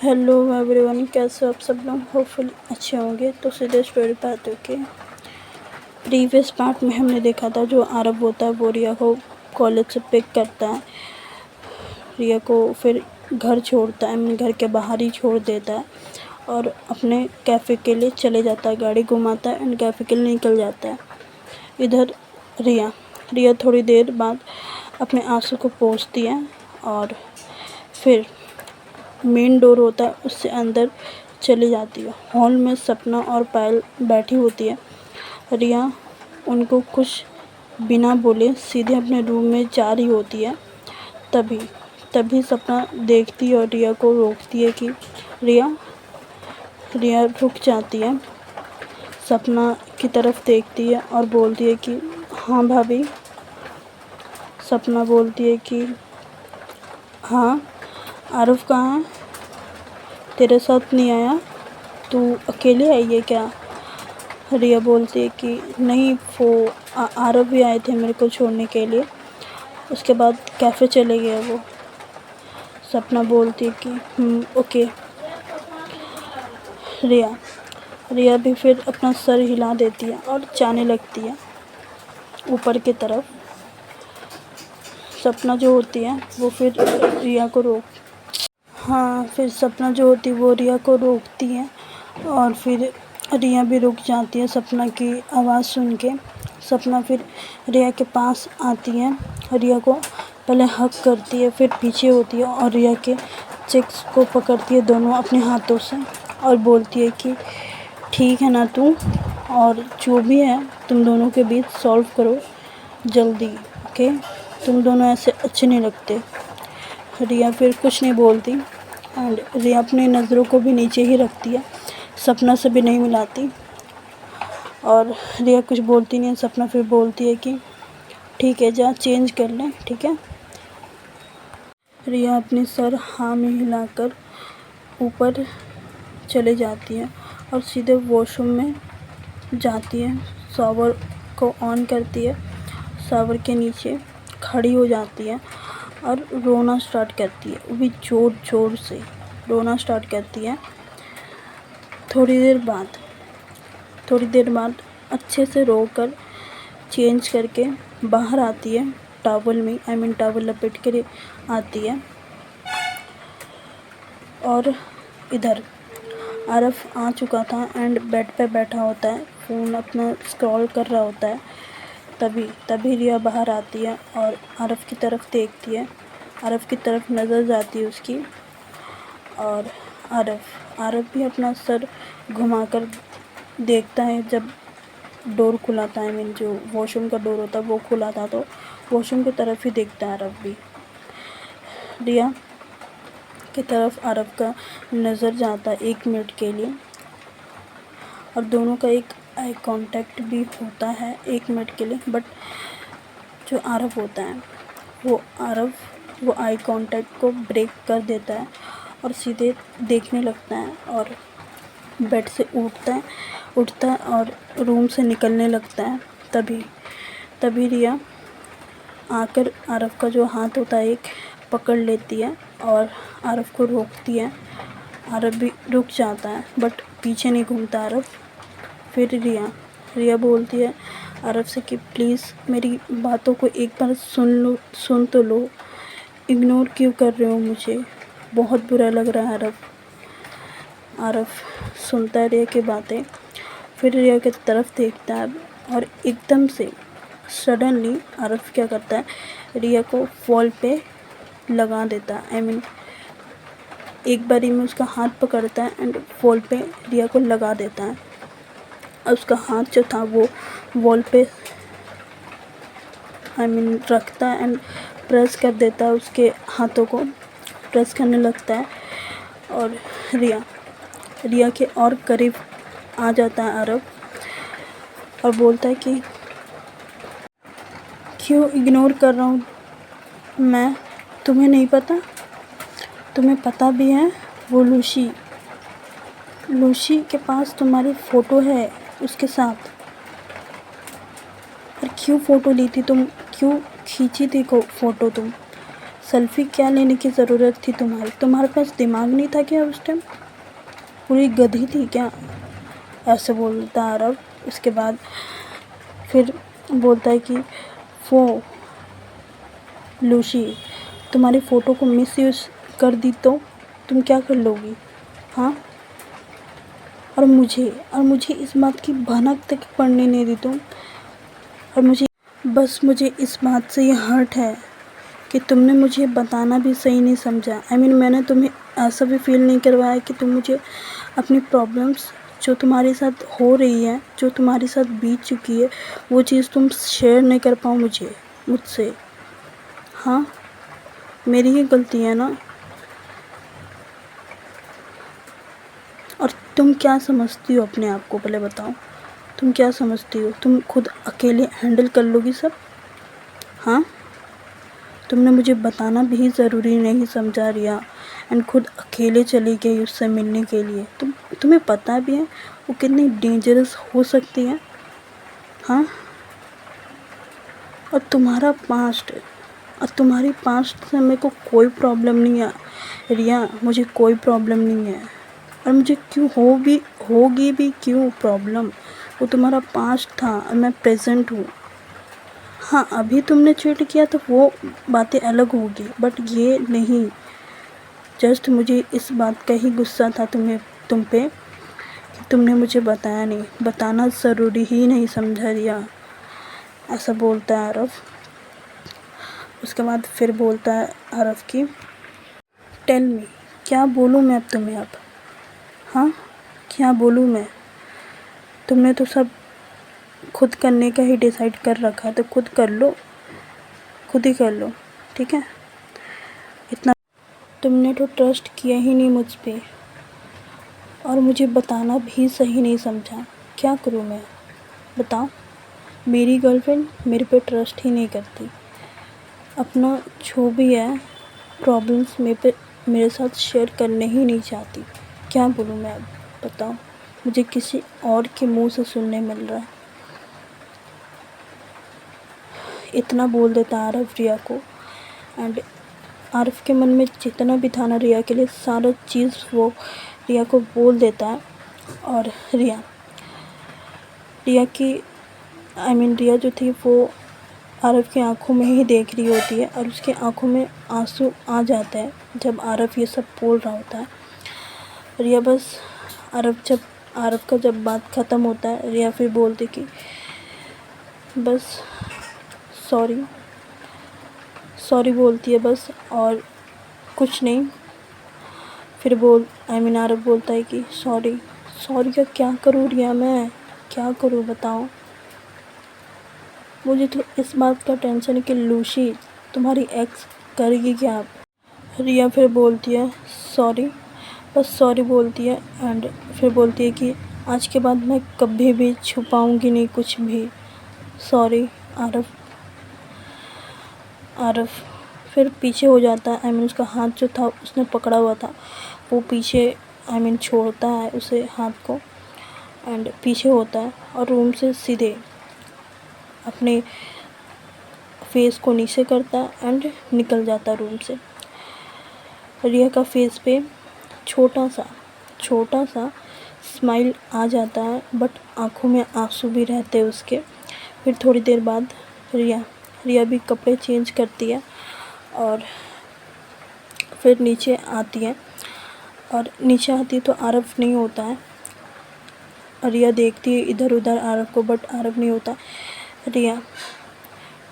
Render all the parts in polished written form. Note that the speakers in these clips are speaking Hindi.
हेलो एवरीवन, कैसे हो आप सब लोग। होपफुली अच्छे होंगे। तो सीधे स्टोरी पे आते हो कि प्रीवियस पार्ट में हमने देखा था जो आरब होता है वो रिया को कॉलेज से पिक करता है। रिया को फिर घर छोड़ता है, घर के बाहर ही छोड़ देता है और अपने कैफ़े के लिए चले जाता है। गाड़ी घुमाता है एंड कैफ़े के लिए निकल जाता है। इधर रिया थोड़ी देर बाद अपने आंसू को पोंछती है और फिर मेन डोर होता है उससे अंदर चली जाती है। हॉल में सपना और पायल बैठी होती है। रिया उनको कुछ बिना बोले सीधे अपने रूम में जा रही होती है। तभी सपना देखती है और रिया को रोकती है कि रिया रुक जाती है। सपना की तरफ देखती है और बोलती है कि हाँ भाभी। सपना बोलती है कि हाँ, आरव कहाँ है? तेरे साथ नहीं आया? तू अकेले आई है क्या? रिया बोलती है कि नहीं, वो आरव भी आए थे मेरे को छोड़ने के लिए, उसके बाद कैफ़े चले गए वो। सपना बोलती है कि ओके। रिया भी फिर अपना सर हिला देती है और जाने लगती है ऊपर की तरफ। सपना जो होती है वो फिर रिया को फिर सपना जो होती है वो रिया को रोकती है और फिर रिया भी रुक जाती है सपना की आवाज़ सुन के। सपना फिर रिया के पास आती है, रिया को पहले हग करती है, फिर पीछे होती है और रिया के चेक्स को पकड़ती है दोनों अपने हाथों से और बोलती है कि ठीक है ना तू, और जो भी है तुम दोनों के बीच सॉल्व करो जल्दी, ओके। तुम दोनों ऐसे अच्छे नहीं लगते। रिया फिर कुछ नहीं बोलती एंड रिया अपनी नज़रों को भी नीचे ही रखती है, सपना से भी नहीं मिलाती और रिया कुछ बोलती नहीं है। सपना फिर बोलती है कि ठीक है, जा चेंज कर ले, ठीक है। रिया अपनी सर हाँ में हिलाकर ऊपर चले जाती है और सीधे वॉशरूम में जाती है। शॉवर को ऑन करती है, शॉवर के नीचे खड़ी हो जाती है और रोना स्टार्ट करती है। वो भी ज़ोर ज़ोर से रोना स्टार्ट करती है। थोड़ी देर बाद अच्छे से रोकर चेंज करके बाहर आती है। टॉवल लपेट कर आती है और इधर आरव आ चुका था एंड बेड पे बैठा होता है, फ़ोन अपना स्क्रॉल कर रहा होता है। तभी रिया बाहर आती है और आरव की तरफ देखती है। आरव की तरफ नज़र जाती है उसकी और आरव भी अपना सर घुमाकर देखता है। जब डोर खुला था, जो वॉशरूम का डोर होता है वो खुला था, तो वॉशरूम की तरफ ही देखता है आरव भी। रिया की तरफ आरव का नज़र जाता है 1 मिनट के लिए और दोनों का एक आई कांटेक्ट भी होता है 1 मिनट के लिए। बट जो आरव होता है वो आई कांटेक्ट को ब्रेक कर देता है और सीधे देखने लगता है और बेड से उठता है और रूम से निकलने लगता है। तभी रिया आकर आरव का जो हाथ होता है एक पकड़ लेती है और आरव को रोकती है। आरव भी रुक जाता है बट पीछे नहीं घूमता आरव। फिर रिया बोलती है आरव से कि प्लीज़ मेरी बातों को एक बार सुन तो लो, इग्नोर क्यों कर रहे हो मुझे, बहुत बुरा लग रहा है। आरव सुनता है रिया की बातें, फिर रिया की तरफ देखता है और एकदम से सडनली आरव क्या करता है, रिया को वॉल पे लगा देता है। एक बारी में उसका हाथ पकड़ता है एंड वॉल पे रिया को लगा देता है और उसका हाथ जो था वो वॉल पे रखता है एंड प्रेस कर देता है, उसके हाथों को प्रेस करने लगता है और रिया के और करीब आ जाता है आरव और बोलता है कि क्यों इग्नोर कर रहा हूँ मैं, तुम्हें नहीं पता? तुम्हें पता भी है वो लूसी के पास तुम्हारी फ़ोटो है उसके साथ। और क्यों फ़ोटो ली थी तुम, क्यों खींची थी फ़ोटो तुम? सेल्फ़ी क्या लेने की ज़रूरत थी तुम्हारे पास दिमाग नहीं था क्या उस टाइम? पूरी गधी थी क्या? ऐसे बोलता आरव। उसके बाद फिर बोलता है कि वो लूसी, तुम्हारी फ़ोटो को मिसयूज़ कर दी तो तुम क्या कर लोगी? हाँ? और मुझे इस बात की भनक तक पड़ने नहीं दी तुम। और मुझे इस बात से ये हर्ट है कि तुमने मुझे बताना भी सही नहीं समझा। मैंने तुम्हें ऐसा भी फ़ील नहीं करवाया कि तुम मुझे अपनी प्रॉब्लम्स जो तुम्हारे साथ हो रही है, जो तुम्हारे साथ बीत चुकी है, वो चीज़ तुम शेयर नहीं कर पाओ मुझसे। हाँ, मेरी ही गलती है ना। और तुम क्या समझती हो अपने आप को, पहले बताओ? तुम क्या समझती हो? तुम खुद अकेले हैंडल कर लोगी सब? हाँ, तुमने मुझे बताना भी ज़रूरी नहीं समझा रिया, एंड खुद अकेले चली गई उससे मिलने के लिए। तुम्हें पता भी है वो कितनी डेंजरस हो सकती है? हाँ, और तुम्हारी पास्ट से मेरे को कोई प्रॉब्लम नहीं है रिया, मुझे कोई प्रॉब्लम नहीं है। और मुझे क्यों होगी भी क्यों प्रॉब्लम? वो तुम्हारा पास्ट था और मैं प्रेजेंट हूँ। हाँ, अभी तुमने चीट किया तो वो बातें अलग होगी, बट ये नहीं। जस्ट मुझे इस बात का ही गुस्सा था तुम पे कि तुमने मुझे बताया नहीं, बताना ज़रूरी ही नहीं समझा रिया। ऐसा बोलता है आरव। उसके बाद फिर बोलता है आरव की, टेल मी, क्या बोलूँ मैं अब तुम्हें अब? हाँ, क्या बोलूँ मैं? तुमने तो सब खुद करने का ही डिसाइड कर रखा है, तो खुद ही कर लो, ठीक है? इतना तुमने तो ट्रस्ट किया ही नहीं मुझ पे, और मुझे बताना भी सही नहीं समझा। क्या करूँ मैं, बताओ? मेरी गर्लफ्रेंड मेरे पे ट्रस्ट ही नहीं करती। अपना जो भी है प्रॉब्लम्स मेरे साथ शेयर करने ही नहीं चाहती। क्या बोलूँ मैं अब, बताओ? मुझे किसी और के मुंह से सुनने मिल रहा है। इतना बोल देता आरव रिया को, एंड आरव के मन में जितना भी था ना रिया के लिए, सारा चीज़ वो रिया को बोल देता है। और रिया जो थी वो आरव की आंखों में ही देख रही होती है, और उसकी आंखों में आंसू आ जाते हैं जब आरव ये सब बोल रहा होता है। रिया बस आरव का जब बात ख़त्म होता है, रिया फिर बोलती कि बस सॉरी बोलती है बस, और कुछ नहीं। फिर आरव बोलता है कि सॉरी का क्या करूँ रिया, मैं क्या करूँ बताओ? मुझे तो इस बात का टेंशन है कि लूसी तुम्हारी एक्स करेगी क्या अब? रिया फिर बोलती है सॉरी बोलती है, एंड फिर बोलती है कि आज के बाद मैं कभी भी छुपाऊंगी नहीं कुछ भी। सॉरी आरव फिर पीछे हो जाता है। उसका हाथ जो था उसने पकड़ा हुआ था, वो पीछे छोड़ता है उसे हाथ को, एंड पीछे होता है और रूम से सीधे अपने फेस को नीचे करता है एंड निकल जाता है रूम से। रिया का फेस पे छोटा सा स्माइल आ जाता है, बट आँखों में आंसू भी रहते हैं उसके। फिर थोड़ी देर बाद रिया भी कपड़े चेंज करती है और फिर नीचे आती है, और नीचे आती है तो आरव नहीं होता है। रिया देखती है इधर उधर आरव को, बट आरव नहीं होता। रिया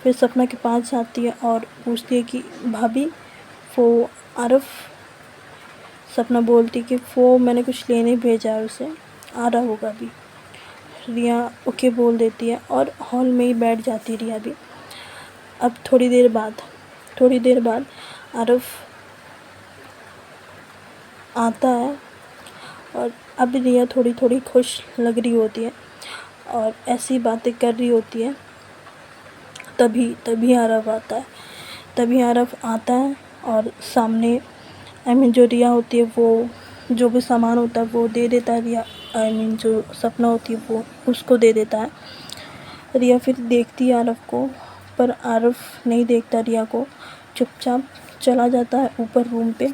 फिर सपना के पास जाती है और पूछती है कि भाभी वो आरव? सपना बोलती कि वो मैंने कुछ लेने भेजा है उसे, आ रहा होगा अभी। रिया ओके बोल देती है और हॉल में ही बैठ जाती है रिया भी। अब थोड़ी देर बाद आरव आता है, और अब रिया थोड़ी खुश लग रही होती है और ऐसी बातें कर रही होती है। तभी आरव आता है और सामने जो रिया होती है वो जो भी सामान होता है वो दे देता है रिया, जो सपना होती है वो उसको दे देता है। रिया फिर देखती है आरव को, पर आरव नहीं देखता रिया को, चुपचाप चला जाता है ऊपर रूम पे।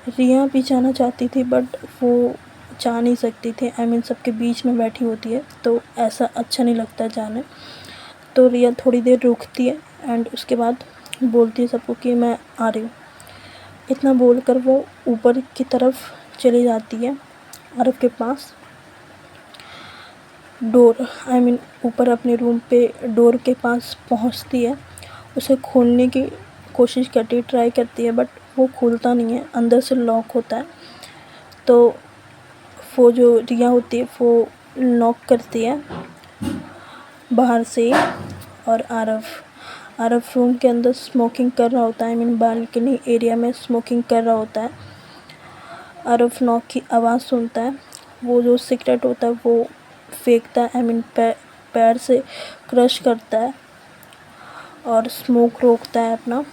रिया भी जाना चाहती थी बट वो जा नहीं सकती थी। सबके बीच में बैठी होती है तो ऐसा अच्छा नहीं लगता जाने। तो रिया थोड़ी देर रुकती है एंड उसके बाद बोलती है सबको कि मैं आ रही हूँ। इतना बोलकर वो ऊपर की तरफ चली जाती है आरव के पास। ऊपर अपने रूम पे डोर के पास पहुंचती है। उसे खोलने की कोशिश करती है, ट्राई करती है बट वो खुलता नहीं है, अंदर से लॉक होता है। तो वो जो रिया होती है वो नॉक करती है बाहर से। और आरव रूम के अंदर स्मोकिंग कर रहा होता है। बालकनी एरिया में स्मोकिंग कर रहा होता है। आरव नॉक की आवाज़ सुनता है। वो जो सिगरेट होता है वो फेंकता है। पैर से क्रश करता है और स्मोक रोकता है अपना।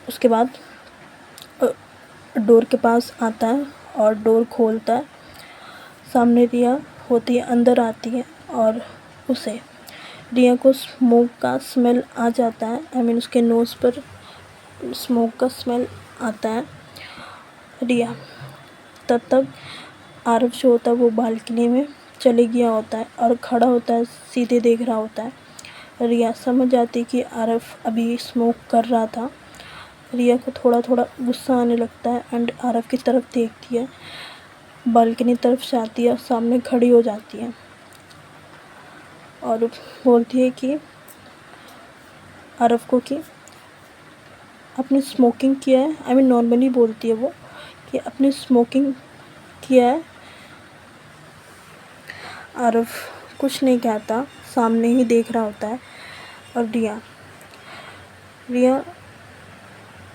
उसके बाद डोर के पास आता है और डोर खोलता है। सामने रिया होती है, अंदर आती है और रिया को स्मोक का स्मेल आ जाता है। उसके नोज़ पर स्मोक का स्मेल आता है। रिया तब तक आरव जो होता है वो बालकनी में चले गया होता है और खड़ा होता है, सीधे देख रहा होता है। रिया समझ जाती कि आरव अभी स्मोक कर रहा था। रिया को थोड़ा थोड़ा गुस्सा आने लगता है एंड आरव की तरफ देखती है, बालकनी तरफ जाती है, सामने खड़ी हो जाती है और बोलती है कि आरव को कि आपने स्मोकिंग किया है। नॉर्मली बोलती है वो कि आपने स्मोकिंग किया है। आरव कुछ नहीं कहता, सामने ही देख रहा होता है। और रिया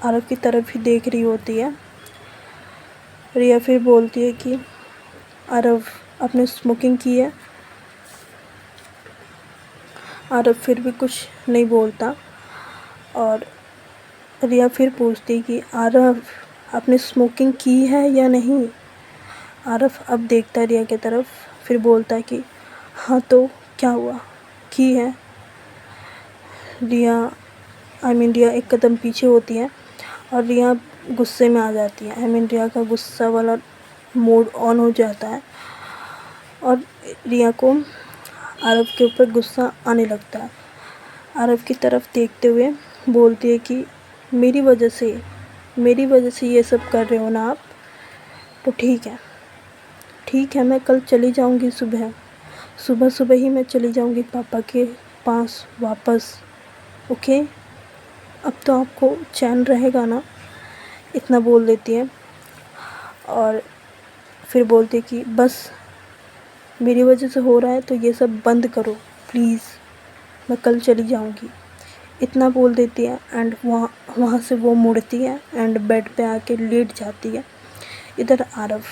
आरव की तरफ ही देख रही होती है। रिया फिर बोलती है कि आरव आपने स्मोकिंग की है। आरव फिर भी कुछ नहीं बोलता और रिया फिर पूछती कि आरव आपने स्मोकिंग की है या नहीं। आरव अब देखता है रिया की तरफ, फिर बोलता है कि हाँ तो क्या हुआ, की है। रिया एक कदम पीछे होती है और रिया गुस्से में आ जाती है। रिया का गुस्सा वाला मोड ऑन हो जाता है और रिया को आरव के ऊपर गुस्सा आने लगता है। आरव की तरफ देखते हुए बोलती है कि मेरी वजह से ये सब कर रहे हो ना आप, तो ठीक है मैं कल चली जाऊंगी। सुबह ही मैं चली जाऊंगी पापा के पास वापस। ओके, अब तो आपको चैन रहेगा ना। इतना बोल देती है और फिर बोलती है कि बस मेरी वजह से हो रहा है तो ये सब बंद करो प्लीज़, मैं कल चली जाऊंगी। इतना बोल देती है एंड वहाँ से वो मुड़ती है एंड बेड पे आके लेट जाती है। इधर आरव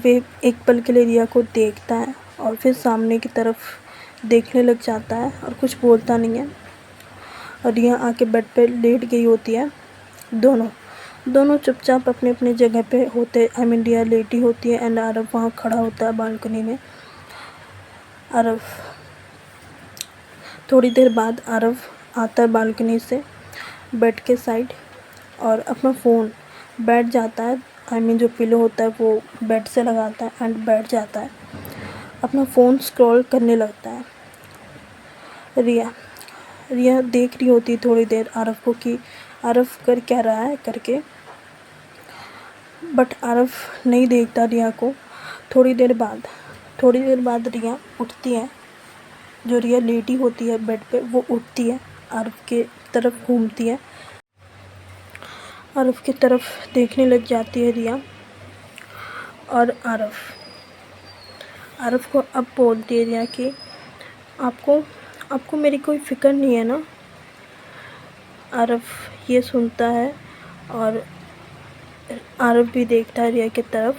एक पल के लिए रिया को देखता है और फिर सामने की तरफ देखने लग जाता है और कुछ बोलता नहीं है। और रिया आके बेड पे लेट गई होती है। दोनों चुपचाप अपने अपने जगह पे होते। रिया लेटी होती है एंड आरव वहाँ खड़ा होता है बालकनी में। थोड़ी देर बाद आरव आता है बालकनी से बेड के साइड और अपना फ़ोन बैठ जाता है। जो पिलो होता है वो बेड से लगाता है एंड बैठ जाता है, अपना फ़ोन स्क्रॉल करने लगता है। रिया देख रही होती है थोड़ी देर आरव को कि आरव कर क्या रहा है करके, बट आरव नहीं देखता रिया को। थोड़ी देर बाद रिया उठती है। जो रिया लेटी होती है बेड पे वो उठती है, आरव के तरफ घूमती है, आरव की तरफ देखने लग जाती है रिया। और आरव को अब बोलती है रिया कि आपको मेरी कोई फ़िक्र नहीं है ना। आरव ये सुनता है और आरव भी देखता है रिया की तरफ।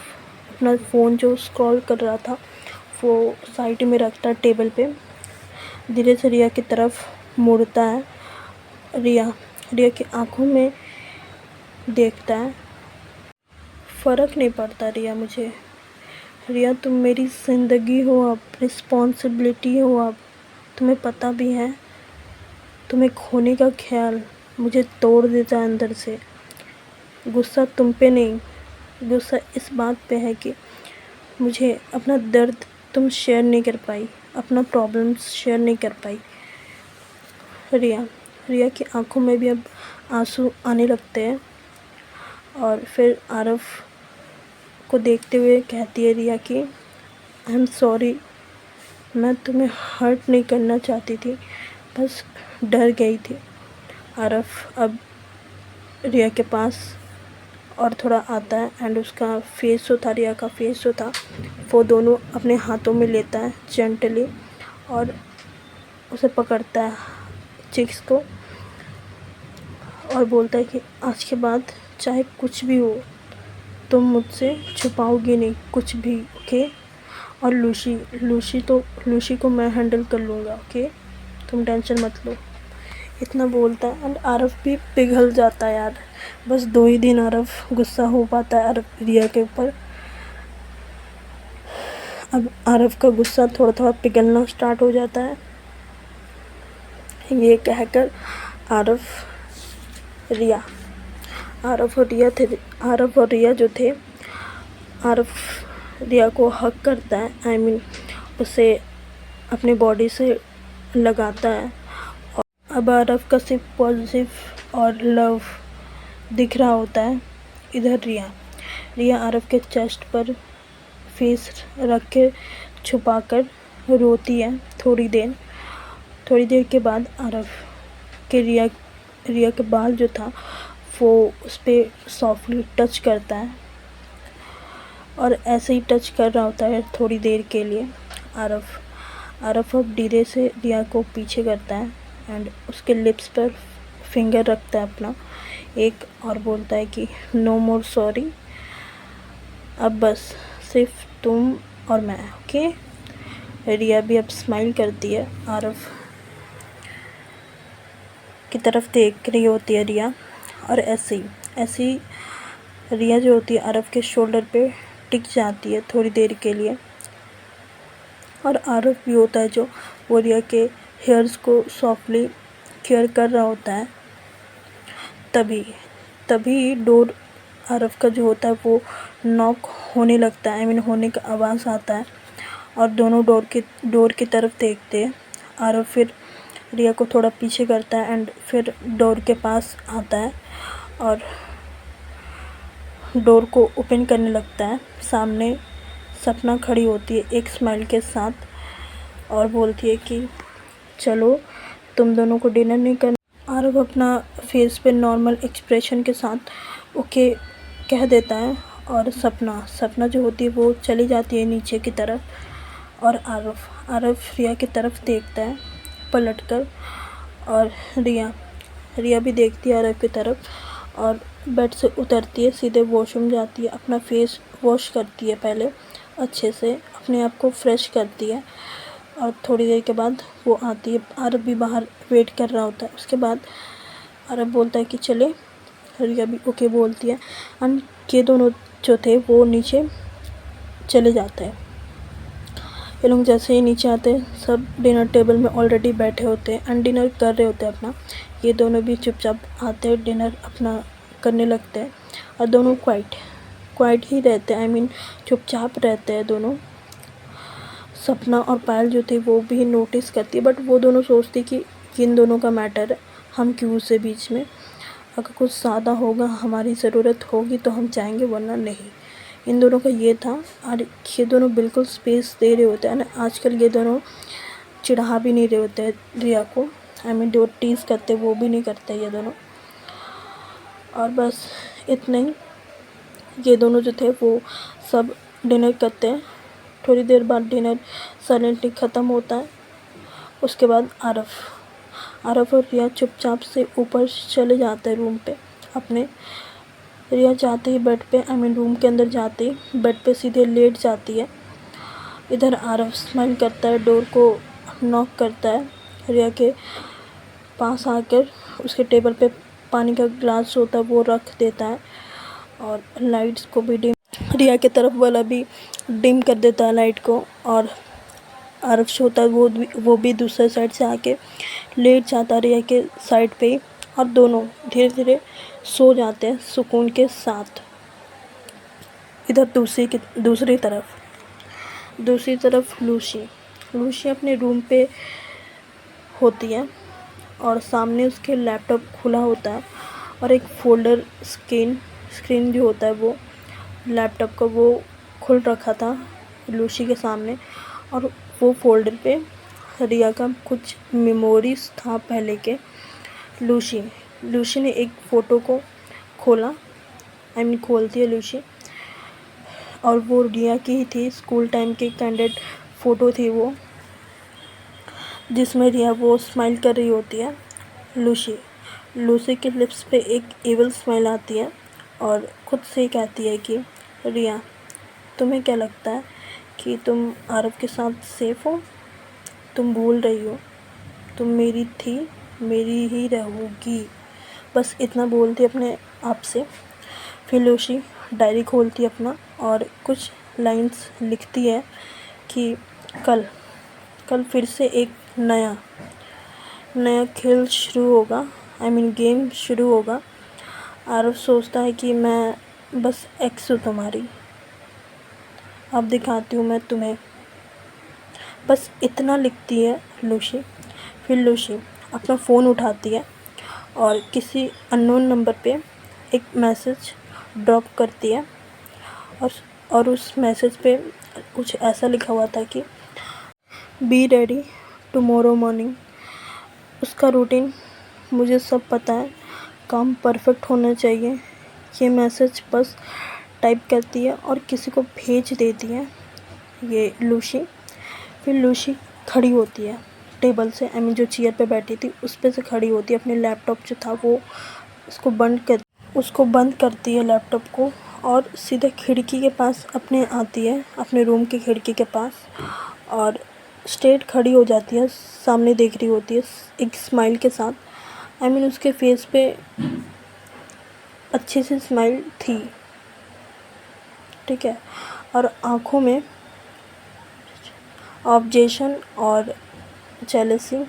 अपना फ़ोन जो स्क्रॉल कर रहा था वो साइड में रखता है टेबल पे। धीरे से रिया की तरफ मुड़ता है। रिया की आंखों में देखता है। फ़र्क नहीं पड़ता रिया मुझे। रिया तुम मेरी ज़िंदगी हो, अब रिस्पॉन्सिबिलिटी हो, अब तुम्हें पता भी है। तुम्हें खोने का ख्याल मुझे तोड़ देता है अंदर से। गुस्सा तुम पे नहीं, गुस्सा इस बात पे है कि मुझे अपना दर्द तुम शेयर नहीं कर पाई, अपना प्रॉब्लम्स शेयर नहीं कर पाई। रिया की आंखों में भी अब आंसू आने लगते हैं और फिर आरव को देखते हुए कहती है रिया कि आई एम सॉरी, मैं तुम्हें हर्ट नहीं करना चाहती थी, बस डर गई थी। आरव अब रिया के पास और थोड़ा आता है एंड उसका फेस जो था, रिया का फेस जो था, वो दोनों अपने हाथों में लेता है जेंटली और उसे पकड़ता है चिक्स को और बोलता है कि आज के बाद चाहे कुछ भी हो तुम मुझसे छुपाओगी नहीं कुछ भी, ओके। और लूसी को मैं हैंडल कर लूँगा, ओके, तुम टेंशन मत लो। इतना बोलता है एंड आरव भी पिघल जाता है यार। बस 2 ही दिन आरव गुस्सा हो पाता है रिया के ऊपर। अब आरव का गुस्सा थोड़ा थोड़ा पिघलना स्टार्ट हो जाता है। ये कहकर आरव और रिया जो थे, आरव रिया को हक करता है, आई मीन उसे अपनी बॉडी से लगाता है। और अब आरव का सिर्फ पॉजिटिव और लव दिख रहा होता है। इधर रिया आरव के चेस्ट पर फेस रख के छुपाकर रोती है थोड़ी देर के बाद आरव के रिया के बाल जो था वो उस पर सॉफ्टली टच करता है और ऐसे ही टच कर रहा होता है थोड़ी देर के लिए। आरव अब धीरे से रिया को पीछे करता है एंड उसके लिप्स पर फिंगर रखता है अपना एक और बोलता है कि नो मोर सॉरी, अब बस सिर्फ तुम और मैं, ओके। रिया भी अब स्माइल करती है, आरव की तरफ देख रही होती है रिया और ऐसे ही रिया जो होती है आरव के शोल्डर पे टिक जाती है थोड़ी देर के लिए। और आरव भी होता है जो वो रिया के हेयर्स को सॉफ्टली केयर कर रहा होता है। तभी डोर आरव का जो होता है वो नॉक होने लगता है, आई मीन होने का आवाज़ आता है और दोनों डोर की तरफ देखते हैं। आरव फिर रिया को थोड़ा पीछे करता है एंड फिर डोर के पास आता है और डोर को ओपन करने लगता है। सामने सपना खड़ी होती है एक स्माइल के साथ और बोलती है कि चलो तुम दोनों को डिनर नहीं करना। आरव अपना फेस पे नॉर्मल एक्सप्रेशन के साथ ओके कह देता है और सपना जो होती है वो चली जाती है नीचे की तरफ और आरव रिया की तरफ देखता है पलटकर और रिया भी देखती है आरव की तरफ और बेड से उतरती है, सीधे वॉशरूम जाती है, अपना फेस वॉश करती है पहले अच्छे से, अपने आप को फ्रेश करती है और थोड़ी देर के बाद वो आती है। आरव भी बाहर वेट कर रहा होता है। उसके बाद आरव बोलता है कि चले, रिया भी ओके बोलती है एंड ये दोनों जो थे वो नीचे चले जाते हैं। ये लोग जैसे ही नीचे आते हैं सब डिनर टेबल में ऑलरेडी बैठे होते हैं एंड डिनर कर रहे होते हैं अपना। ये दोनों भी चुपचाप आते हैं, डिनर अपना करने लगते हैं और दोनों क्वाइट ही रहते हैं, आई मीन चुपचाप रहते हैं दोनों। सपना और पायल जो थी वो भी नोटिस करती है बट वो दोनों सोचती कि इन दोनों का मैटर है, हम क्यों उसे बीच में, अगर कुछ ज़्यादा होगा हमारी ज़रूरत होगी तो हम जाएंगे वरना नहीं। इन दोनों का ये था और ये दोनों बिल्कुल स्पेस दे रहे होते हैं ना। आजकल ये दोनों चिढ़ा भी नहीं रहे होते हैं रिया को, आई मीन जो टीज़ करते वो भी नहीं करते ये दोनों। और बस इतना ही, ये दोनों जो थे वो सब डिनर करते हैं। थोड़ी देर बाद डिनर साइलेंटली ख़त्म होता है। उसके बाद आरव और रिया चुपचाप से ऊपर चले जाते हैं रूम पे अपने। रिया जाते ही बेड पे, आई मीन रूम के अंदर जाते ही बेड पे सीधे लेट जाती है। इधर आरव स्माइल करता है, डोर को नॉक करता है, रिया के पास आकर उसके टेबल पे पानी का ग्लास होता है वो रख देता है और लाइट्स को भी रिया के तरफ वाला भी डिम कर देता है लाइट को और आरव सोता है वो भी दूसरे साइड से आके लेट जाता रिया के साइड पे ही, और दोनों धीरे धीरे सो जाते हैं सुकून के साथ। इधर दूसरी तरफ लूसी अपने रूम पे होती है और सामने उसके लैपटॉप खुला होता है और एक फोल्डर स्क्रीन जो होता है वो लैपटॉप का वो खुल रखा था लूसी के सामने, और वो फोल्डर पे रिया का कुछ मेमोरीज था पहले के। लूसी ने एक फ़ोटो को खोला, खोलती है लूसी, और वो रिया की ही थी, स्कूल टाइम की कैंडिड फ़ोटो थी वो, जिसमें रिया वो स्माइल कर रही होती है। लूसी के लिप्स पे एक इविल स्माइल आती है और खुद से ही कहती है कि रिया, तुम्हें क्या लगता है कि तुम आरव के साथ सेफ हो? तुम भूल रही हो, तुम मेरी थी, मेरी ही रहोगी। बस इतना बोलती अपने आप से। फिर लूसी डायरी खोलती है अपना और कुछ लाइंस लिखती है कि कल फिर से एक नया खेल शुरू होगा, गेम शुरू होगा। आरव सोचता है कि मैं बस एक्स हूँ तुम्हारी, अब दिखाती हूँ मैं तुम्हें। बस इतना लिखती है लूसी। फिर लूसी अपना फ़ोन उठाती है और किसी अननोन नंबर पे एक मैसेज ड्रॉप करती है, और उस मैसेज पे कुछ ऐसा लिखा हुआ था कि बी रेडी टुमारो मॉर्निंग। उसका रूटीन मुझे सब पता है, काम परफेक्ट होना चाहिए। ये मैसेज बस टाइप करती है और किसी को भेज देती है ये लूसी। फिर लूसी खड़ी होती है टेबल से, जो चेयर पे बैठी थी उस पे से खड़ी होती है, अपने लैपटॉप जो था वो उसको बंद करती है लैपटॉप को, और सीधे खिड़की के पास आती है, अपने रूम की खिड़की के पास, और स्ट्रेट खड़ी हो जाती है, सामने देख रही होती है एक स्माइल के साथ। उसके फेस पे अच्छी सी स्माइल थी, ठीक है, और आँखों में ऑब्जेक्शन और जेलसी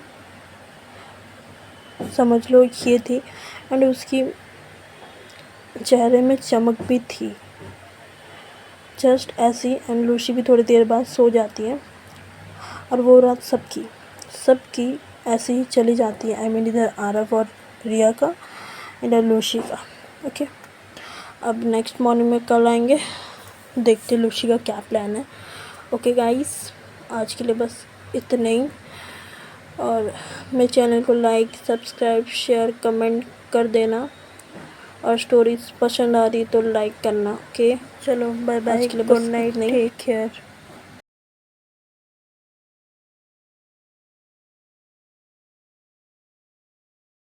समझ लो ये थी, एंड उसकी चेहरे में चमक भी थी जस्ट ऐसी। एंड लूसी भी थोड़ी देर बाद सो जाती है और वो रात सबकी ऐसे ही चली जाती है। इधर आरव और रिया का, इधर लूसी का। ओके, अब नेक्स्ट मॉर्निंग में कल आएंगे, देखते लूसी का क्या प्लान है। ओके गाइस, आज के लिए बस इतना ही, और मेरे चैनल को लाइक, सब्सक्राइब, शेयर, कमेंट कर देना, और स्टोरीज पसंद आ रही तो लाइक करना। ओके, चलो bye bye, good night, take care.